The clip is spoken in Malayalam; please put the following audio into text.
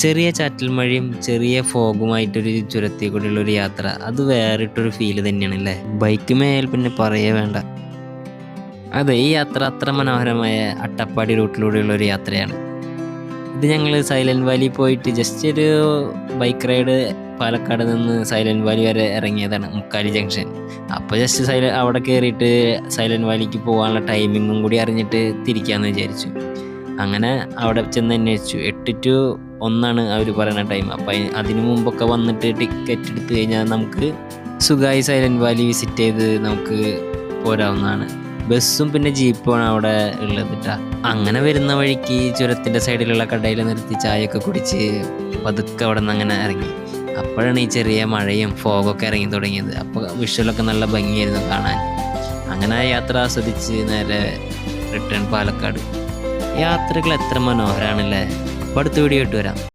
ചെറിയ ചാറ്റൽ മഴയും ചെറിയ ഫോഗുമായിട്ടൊരു ചുരത്തിൽ കൂടിയുള്ള ഒരു യാത്ര അത് വേറിട്ടൊരു ഫീല് തന്നെയാണ് അല്ലേ. ബൈക്ക് മേൽ പിന്നെ പറയേ വേണ്ട. അതെ, ഈ യാത്ര അത്ര മനോഹരമായ അട്ടപ്പാടി റൂട്ടിലൂടെയുള്ള ഒരു യാത്രയാണ്. ഇത് ഞങ്ങൾ സൈലന്റ് വാലി പോയിട്ട് ജസ്റ്റ് ഒരു ബൈക്ക് റൈഡ് പാലക്കാട് നിന്ന് സൈലന്റ് വാലി വരെ ഇറങ്ങിയതാണ്, മുക്കാലി ജംഗ്ഷൻ. അപ്പോൾ ജസ്റ്റ് അവിടെ കയറിയിട്ട് സൈലന്റ് വാലിക്ക് പോകാനുള്ള ടൈമിങ്ങും കൂടി അറിഞ്ഞിട്ട് തിരിക്കാമെന്ന് വിചാരിച്ചു. അങ്ങനെ അവിടെ ചെന്ന് അന്വേഷിച്ചു. 8 to 1 അവർ പറയുന്ന ടൈം. അപ്പം അതിനു മുമ്പൊക്കെ വന്നിട്ട് ടിക്കറ്റ് എടുത്തു കഴിഞ്ഞാൽ നമുക്ക് സുഖമായി സൈലന്റ് വാലി വിസിറ്റ് ചെയ്ത് നമുക്ക് പോരാവുന്നതാണ്. ബസ്സും പിന്നെ ജീപ്പുമാണ് അവിടെ ഉള്ളത് കേട്ടോ. അങ്ങനെ വരുന്ന വഴിക്ക് ചുരത്തിൻ്റെ സൈഡിലുള്ള കടയിൽ നിർത്തി ചായയൊക്കെ കുടിച്ച് പതുക്കെ അവിടെ നിന്ന് അങ്ങനെ ഇറങ്ങി. അപ്പോഴാണ് ഈ ചെറിയ മഴയും ഫോഗൊക്കെ ഇറങ്ങി തുടങ്ങിയത്. അപ്പോൾ വിഷ്വലൊക്കെ നല്ല ഭംഗിയായിരുന്നു കാണാൻ. അങ്ങനെ ആ യാത്ര ആസ്വദിച്ച് നേരെ റിട്ടേൺ പാലക്കാട്. യാത്രകൾ എത്ര മനോഹരമാണല്ലേ. അപ്പോൾ അടുത്ത വീഡിയോ ഇട്ട് വരാം.